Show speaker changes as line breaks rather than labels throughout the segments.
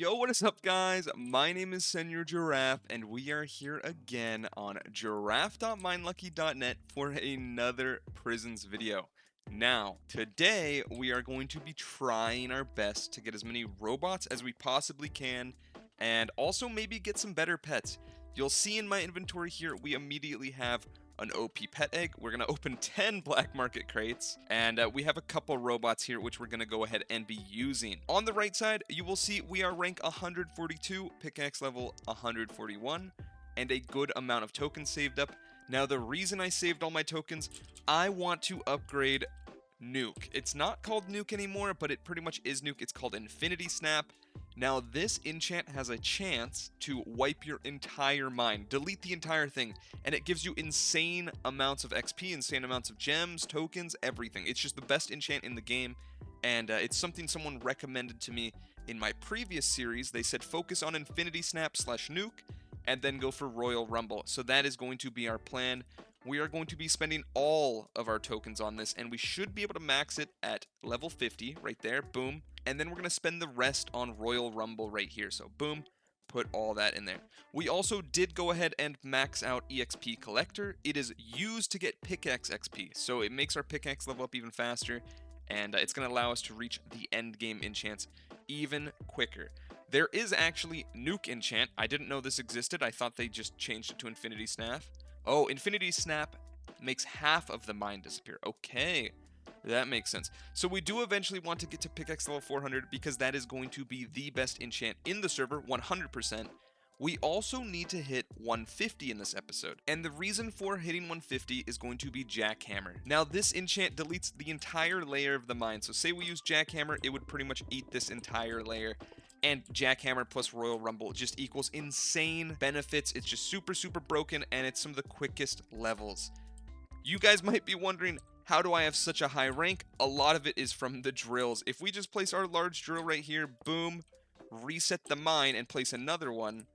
Yo, what is up, guys? My name is Senor Giraffe, and we are here again on giraffe.minelucky.net for another prisons video. Now, today we are going to be trying our best to get as many robots as we possibly can, and also maybe get some better pets. You'll see in my inventory here, we immediately have an OP pet egg. We're going to open 10 black market crates, and we have a couple robots here which we're going to go ahead and be using. On the right side, you will see we are rank 142, pickaxe level 141, and a good amount of tokens saved up. Now, the reason I saved all my tokens, I want to upgrade Nuke. It's not called Nuke anymore, but it pretty much is Nuke. It's called Infinity Snap. Now, this enchant has a chance to wipe your entire mine, delete the entire thing, and it gives you insane amounts of XP, insane amounts of gems, tokens, everything. It's just the best enchant in the game, and it's something someone recommended to me in my previous series. They said focus on Infinity Snap / Nuke, and then go for Royal Rumble. So that is going to be our plan. We are going to be spending all of our tokens on this, and we should be able to max it at level 50, right there, boom. And then we're going to spend the rest on Royal Rumble right here. So boom, put all that in there. We also did go ahead and max out EXP Collector. It is used to get pickaxe XP, so it makes our pickaxe level up even faster, and it's going to allow us to reach the end game enchants even quicker. There is actually Nuke enchant. I didn't know this existed. I thought they just changed it to Infinity Snap. Oh, Infinity Snap makes half of the mine disappear. Okay. That makes sense. So we do eventually want to get to pickaxe level 400 because that is going to be the best enchant in the server, 100%. We also need to hit 150 in this episode. And the reason for hitting 150 is going to be Jackhammer. Now, this enchant deletes the entire layer of the mine. So say we use Jackhammer, it would pretty much eat this entire layer. And Jackhammer plus Royal Rumble just equals insane benefits. It's just super, super broken, and it's some of the quickest levels. You guys might be wondering, how do I have such a high rank? A lot of it is from the drills. If we just place our large drill right here, boom, reset the mine and place another one,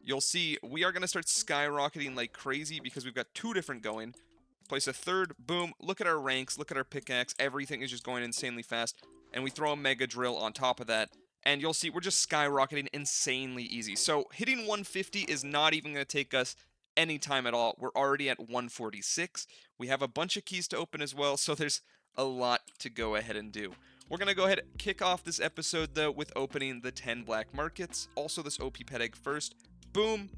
you'll see we are going to start skyrocketing like crazy because we've got two different going. Place a third, boom, look at our ranks, look at our pickaxe, everything is just going insanely fast. And we throw a mega drill on top of that, and you'll see we're just skyrocketing insanely easy. So hitting 150 is not even going to take us any time at all. We're already at 146. We have a bunch of keys to open as well, so there's a lot to go ahead and do. We're going to go ahead and kick off this episode, though, with opening the 10 black markets. Also, this OP pet egg first. Boom.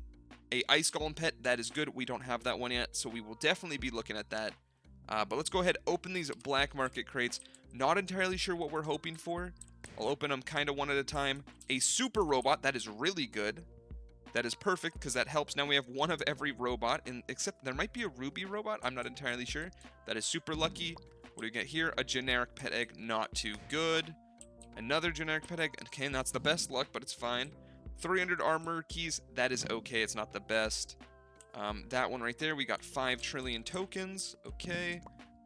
A ice golem pet. That is good. We don't have that one yet, so we will definitely be looking at that. But let's go ahead and open these black market crates. Not entirely sure what we're hoping for. I'll open them kind of one at a time. A super robot. That is really good. That is perfect because that helps. Now we have one of every robot, except there might be a ruby robot. I'm not entirely sure. That is super lucky. What do we get here? A generic pet egg. Not too good. Another generic pet egg. Okay, and that's the best luck, but it's fine. 300 armor keys. That is okay. It's not the best. That one right there. We got 5 trillion tokens. Okay.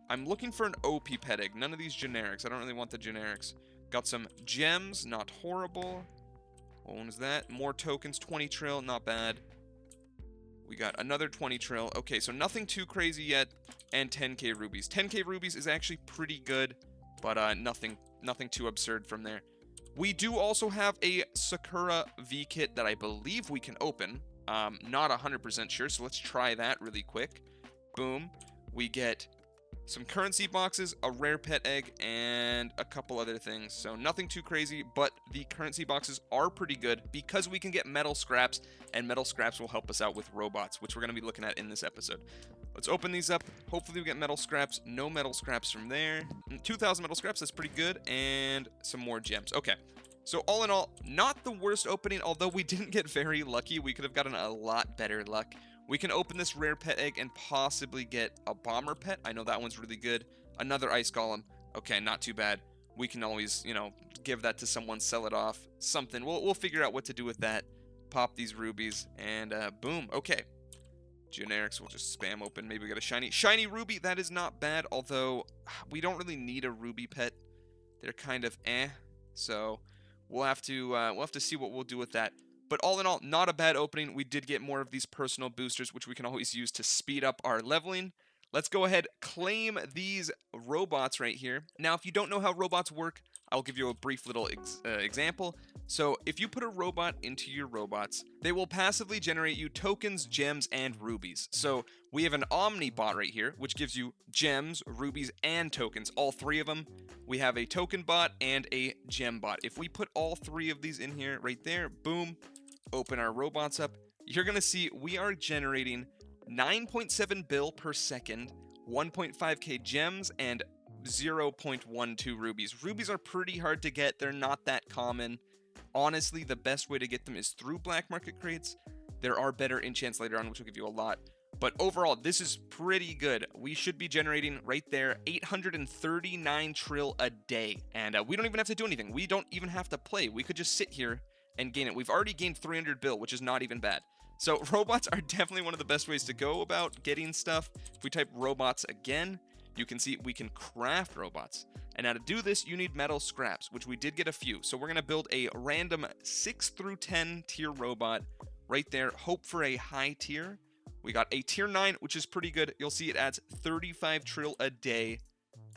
I'm looking for an OP pet egg. None of these generics. I don't really want the generics. Got some gems. Not horrible. What one is that? More tokens, 20 trill, not bad. We got another 20 trill. Okay, so nothing too crazy yet, and 10k rubies. 10k rubies is actually pretty good, but nothing too absurd from there. We do also have a Sakura V kit that I believe we can open. Not 100% sure, so let's try that really quick. Boom. We get some currency boxes, a rare pet egg, and a couple other things. So nothing too crazy, but the currency boxes are pretty good because we can get metal scraps, and metal scraps will help us out with robots, which we're going to be looking at in this episode. Let's open these up. Hopefully we get metal scraps. No metal scraps from there. 2,000 metal scraps, that's pretty good, and some more gems. Okay. So all in all, not the worst opening, although we didn't get very lucky. We could have gotten a lot better luck. We can open this rare pet egg and possibly get a bomber pet. I know that one's really good. Another ice golem. Okay, not too bad. We can always, you know, give that to someone, sell it off, something. We'll figure out what to do with that. Pop these rubies, and boom. Okay. Generics, we'll just spam open. Maybe we got a shiny ruby. That is not bad, although we don't really need a ruby pet. They're kind of eh. So we'll have to see what we'll do with that. But all in all, not a bad opening. We did get more of these personal boosters, which we can always use to speed up our leveling. Let's go ahead, claim these robots right here. Now, if you don't know how robots work, I'll give you a brief little example. So if you put a robot into your robots, they will passively generate you tokens, gems, and rubies. So we have an Omni bot right here, which gives you gems, rubies, and tokens, all three of them. We have a token bot and a gem bot. If we put all three of these in here right there, boom, open our robots up, you're going to see we are generating 9.7 bill per second, 1.5k gems, and 0.12 rubies. Rubies are pretty hard to get. They're not that common. Honestly, the best way to get them is through black market crates. There are better enchants later on, which will give you a lot. But overall, this is pretty good. We should be generating right there 839 trill a day. And we don't even have to do anything. We don't even have to play. We could just sit here and gain it. We've already gained 300 bill, which is not even bad. So robots are definitely one of the best ways to go about getting stuff. If we type robots again, you can see we can craft robots. And now to do this, you need metal scraps, which we did get a few. So we're going to build a random 6 through 10 tier robot right there. Hope for a high tier. We got a tier 9, which is pretty good. You'll see it adds 35 trill a day.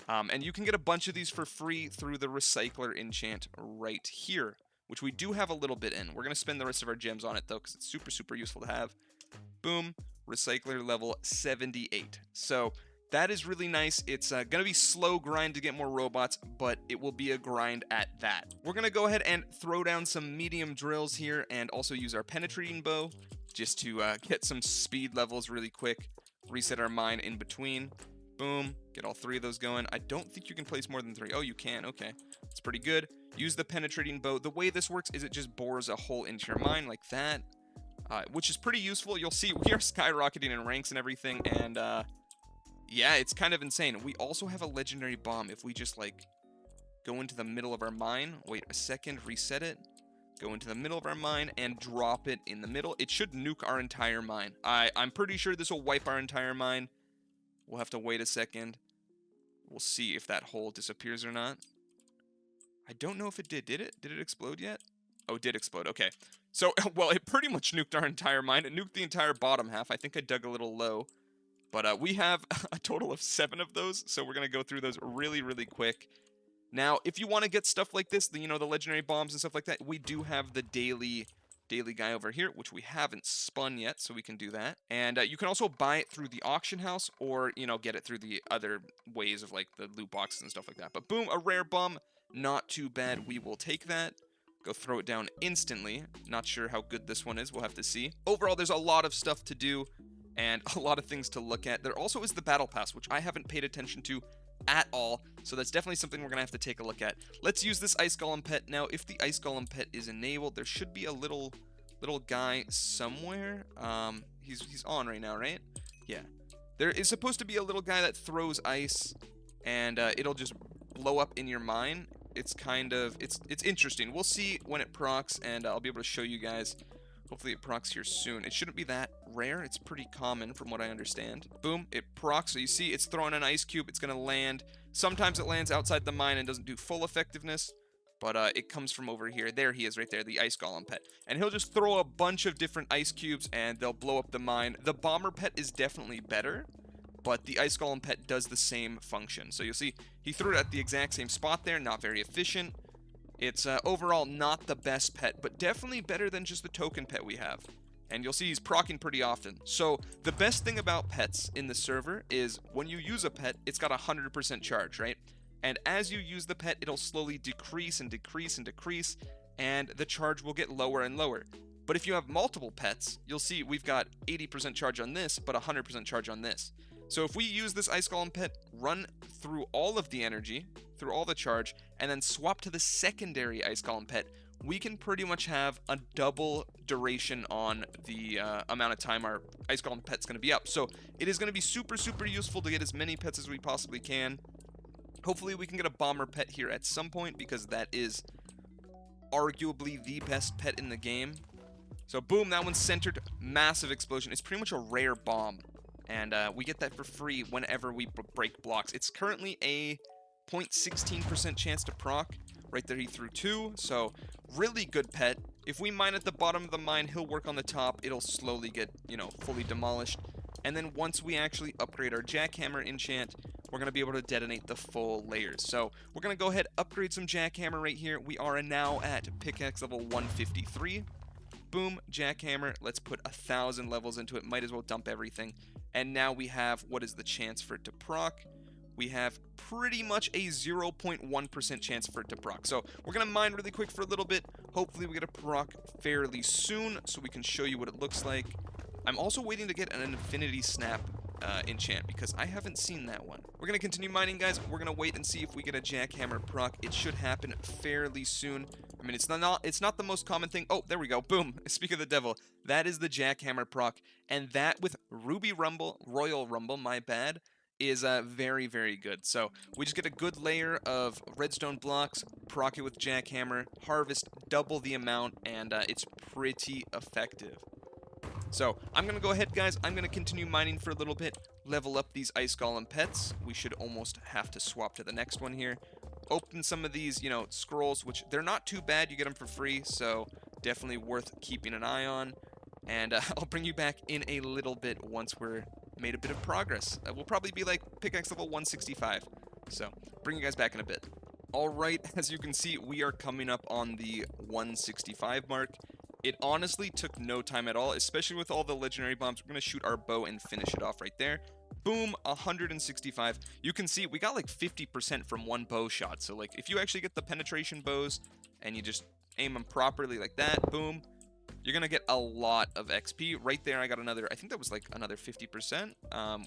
And you can get a bunch of these for free through the recycler enchant right here, which we do have a little bit in. We're going to spend the rest of our gems on it, though, because it's super, super useful to have. Boom. Recycler level 78. So that is really nice. It's going to be slow grind to get more robots, but it will be a grind at that. We're going to go ahead and throw down some medium drills here and also use our penetrating bow just to get some speed levels really quick. Reset our mine in between. Boom. Get all three of those going. I don't think you can place more than 3. Oh, you can. Okay. It's pretty good. Use the penetrating bow. The way this works is it just bores a hole into your mine like that, which is pretty useful. You'll see we are skyrocketing in ranks and everything, and yeah, it's kind of insane. We also have a legendary bomb. If we just like go into the middle of our mine, wait a second, reset it, go into the middle of our mine and drop it in the middle, it should nuke our entire mine. I'm pretty sure this will wipe our entire mine. We'll have to wait a second. We'll see if that hole disappears or not. I don't know if it did. Did it? Did it explode yet? Oh, it did explode. Okay. So, well, it pretty much nuked our entire mine. It nuked the entire bottom half. I think I dug a little low. But we have a total of 7 of those, so we're going to go through those really, really quick. Now, if you want to get stuff like this, the legendary bombs and stuff like that, we do have the daily guy over here, which we haven't spun yet, so we can do that. And you can also buy it through the auction house or, get it through the other ways of, like, the loot boxes and stuff like that. But boom, a rare bomb. Not too bad. We will take that. Go throw it down instantly. Not sure how good this one is. We'll have to see. Overall, there's a lot of stuff to do and a lot of things to look at. There also is the battle pass, which I haven't paid attention to at all, so that's definitely something we're gonna have to take a look at. Let's use this ice golem pet. Now, if the ice golem pet is enabled, there should be a little guy somewhere. He's on right now, right? Yeah, there is supposed to be a little guy that throws ice, and it'll just blow up in your mine. It's kind of it's interesting. We'll see when it procs, and I'll be able to show you guys. Hopefully it procs here soon. It shouldn't be that rare. It's pretty common from what I understand. Boom, it procs. So you see it's throwing an ice cube. It's going to land. Sometimes it lands outside the mine and doesn't do full effectiveness, but it comes from over here. There he is right there, the ice golem pet. And he'll just throw a bunch of different ice cubes and they'll blow up the mine. The bomber pet is definitely better, but the ice golem pet does the same function. So you'll see he threw it at the exact same spot there. Not very efficient. It's overall not the best pet, but definitely better than just the token pet we have. And you'll see he's proccing pretty often. So the best thing about pets in the server is when you use a pet, it's got 100% charge, right? And as you use the pet, it'll slowly decrease and decrease and decrease, and the charge will get lower and lower. But if you have multiple pets, you'll see we've got 80% charge on this, but 100% charge on this. So if we use this ice golem pet, run through all of the energy, through all the charge, and then swap to the secondary ice golem pet, we can pretty much have a double duration on the amount of time our ice golem pet's going to be up. So it is going to be super, super useful to get as many pets as we possibly can. Hopefully we can get a bomber pet here at some point, because that is arguably the best pet in the game. So boom, that one's centered. Massive explosion. It's pretty much a rare bomb. And we get that for free whenever we break blocks. It's currently a 0.16% chance to proc. Right there he threw 2, so really good pet. If we mine at the bottom of the mine, he'll work on the top. It'll slowly get, fully demolished. And then once we actually upgrade our Jackhammer enchant, we're going to be able to detonate the full layers. So we're going to go ahead, upgrade some Jackhammer right here. We are now at pickaxe level 153. Boom, Jackhammer. Let's put 1,000 levels into it. Might as well dump everything. And now we have, what is the chance for it to proc? We have pretty much a 0.1% chance for it to proc. So we're going to mine really quick for a little bit. Hopefully we get a proc fairly soon so we can show you what it looks like. I'm also waiting to get an Infinity Snap enchant because I haven't seen that one. We're going to continue mining, guys. We're going to wait and see if we get a Jackhammer proc. It should happen fairly soon. I mean, it's not the most common thing. Oh, there we go. Boom. Speak of the devil. That is the Jackhammer proc. And that with Royal Rumble, my bad, is very, very good. So we just get a good layer of redstone blocks, proc it with Jackhammer, harvest double the amount, and it's pretty effective. So I'm going to go ahead, guys. I'm going to continue mining for a little bit, level up these ice golem pets. We should almost have to swap to the next one here. Open some of these, scrolls, which they're not too bad. You get them for free, so definitely worth keeping an eye on. And I'll bring you back in a little bit once we're made a bit of progress. We'll probably be like pickaxe level 165. So bring you guys back in a bit. All right, as you can see, we are coming up on the 165 mark. It honestly took no time at all, especially with all the legendary bombs. We're going to shoot our bow and finish it off right there. Boom, 165. You can see we got like 50% from one bow shot. So like if you actually get the penetration bows and you just aim them properly like that, boom, you're going to get a lot of XP. Right there, I got another, I think that was like another 50%.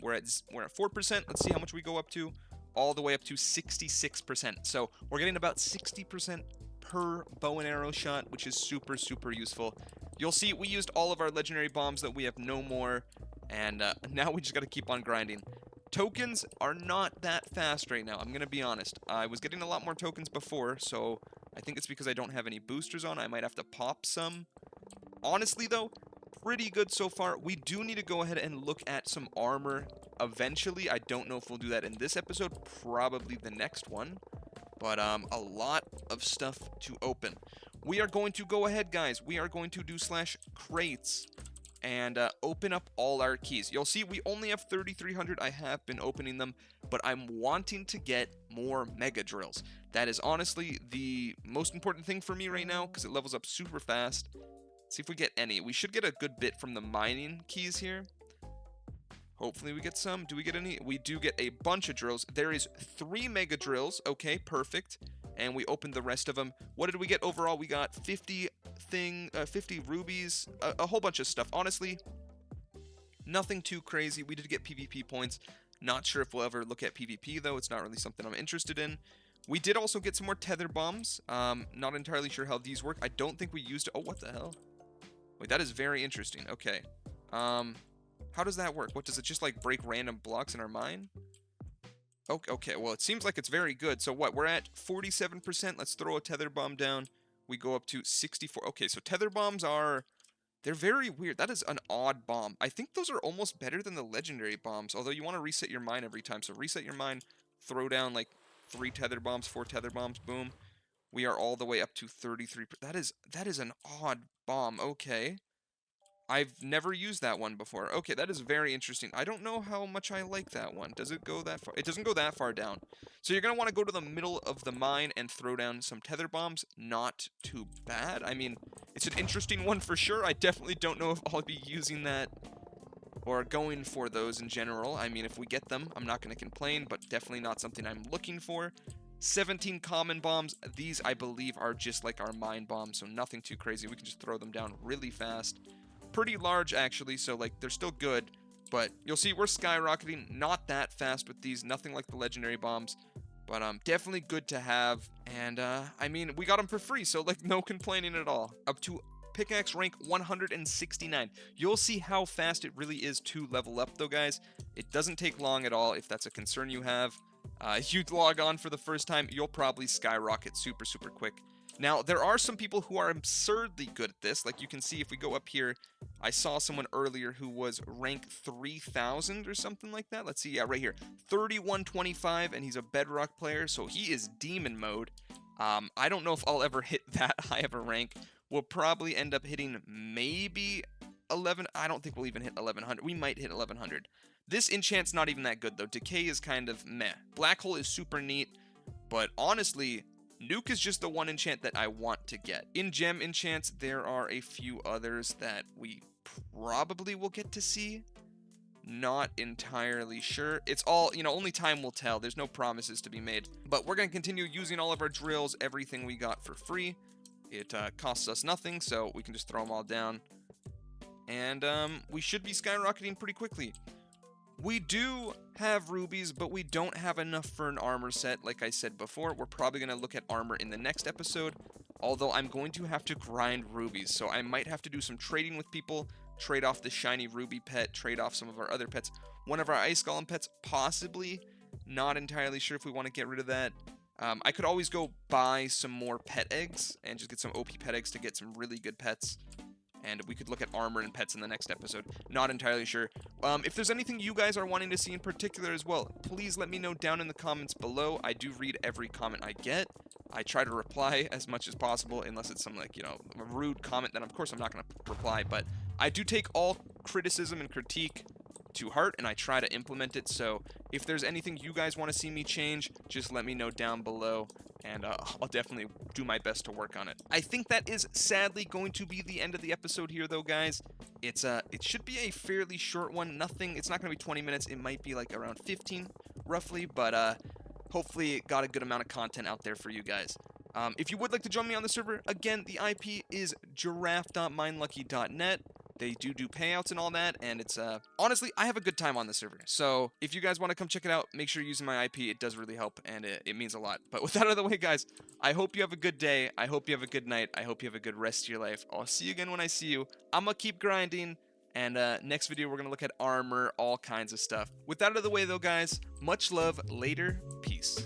We're at 4%. Let's see how much we go up to. All the way up to 66%. So we're getting about 60% per bow and arrow shot, which is super, super useful. You'll see we used all of our legendary bombs that we have no more, and now we just got to keep on grinding. Tokens are not that fast right now, I'm going to be honest. I was getting a lot more tokens before, so I think it's because I don't have any boosters on. I might have to pop some. Honestly, though, pretty good so far. We do need to go ahead and look at some armor eventually. I don't know if we'll do that in this episode, probably the next one. But a lot of stuff to open. We are going to go ahead, guys. We are going to do /crates and open up all our keys. You'll see we only have 3,300. I have been opening them, but I'm wanting to get more mega drills. That is honestly the most important thing for me right now because it levels up super fast. Let's see if we get any. We should get a good bit from the mining keys here. Hopefully we get some. Do we get any? We do get a bunch of drills. There is 3 mega drills. Okay, perfect. And we opened the rest of them. What did we get overall? We got 50 rubies, a whole bunch of stuff. Honestly, nothing too crazy. We did get PvP points. Not sure if we'll ever look at PvP, though. It's not really something I'm interested in. We did also get some more tether bombs. Not entirely sure how these work. I don't think we used... Oh, what the hell? Wait, that is very interesting. Okay. How does that work? What, does it just like break random blocks in our mine? Okay, well, it seems like it's very good. So what, we're at 47%. Let's throw a tether bomb down. We go up to 64. Okay, so tether bombs they're very weird. That is an odd bomb. I think those are almost better than the legendary bombs, although you want to reset your mine every time. So reset your mine, throw down like 3 tether bombs, 4 tether bombs, boom. We are all the way up to 33%. That is an odd bomb. Okay. I've never used that one before. Okay, that is very interesting. I don't know how much I like that one. Does it go that far? It doesn't go that far down. So you're going to want to go to the middle of the mine and throw down some tether bombs. Not too bad. I mean, it's an interesting one for sure. I definitely don't know if I'll be using that or going for those in general. I mean, if we get them, I'm not going to complain, but definitely not something I'm looking for. 17 common bombs. These, I believe, are just like our mine bombs, so nothing too crazy. We can just throw them down really fast. Pretty large, actually, so like they're still good, but you'll see we're skyrocketing. Not that fast with these, nothing like the legendary bombs, but definitely good to have. And I mean, we got them for free, so like no complaining at all. Up to pickaxe rank 169. You'll see how fast it really is to level up, though, guys. It doesn't take long at all. If that's a concern you have, you log on for the first time, you'll probably skyrocket super, super quick. Now, there are some people who are absurdly good at this. Like you can see if we go up here, I saw someone earlier who was rank 3,000 or something like that. Let's see, yeah, right here, 3125, and he's a Bedrock player, so he is demon mode. I don't know if I'll ever hit that high of a rank. We'll probably end up hitting maybe 11. I don't think we'll even hit 1100. We might hit 1100. This enchant's not even that good, though. Decay is kind of meh. Black Hole is super neat, but honestly, Nuke is just the one enchant that I want to get. In gem enchants, there are a few others that we probably will get to see. Not entirely sure. It's all, only time will tell. There's no promises to be made. But we're going to continue using all of our drills, everything we got for free. It costs us nothing, so we can just throw them all down. And we should be skyrocketing pretty quickly. We do have rubies, but we don't have enough for an armor set. Like I said before, we're probably going to look at armor in the next episode. Although I'm going to have to grind rubies, so I might have to do some trading with people. Trade off the shiny ruby pet, trade off some of our other pets. One of our ice golem pets, possibly. Not entirely sure if we want to get rid of that. I could always go buy some more pet eggs and just get some OP pet eggs to get some really good pets. And we could look at armor and pets in the next episode. Not entirely sure. If there's anything you guys are wanting to see in particular as well, please let me know down in the comments below. I do read every comment I get. I try to reply as much as possible, unless it's some, like, a rude comment, then of course I'm not going to reply. But I do take all criticism and critique to heart, and I try to implement it. So if there's anything you guys want to see me change, just let me know down below, and I'll definitely do my best to work on it. I think that is sadly going to be the end of the episode here, though, guys. It should be a fairly short one. It's not going to be 20 minutes. It might be like around 15, roughly, but hopefully it got a good amount of content out there for you guys. If you would like to join me on the server, again, the IP is giraffe.minelucky.net. They do payouts and all that, and it's, honestly, I have a good time on the server. So if you guys want to come check it out, make sure you're using my IP. It does really help, and it means a lot. But with that out of the way, guys, I hope you have a good day. I hope you have a good night. I hope you have a good rest of your life. I'll see you again when I see you. I'm going to keep grinding, and next video, we're going to look at armor, all kinds of stuff. With that out of the way, though, guys, much love. Later. Peace.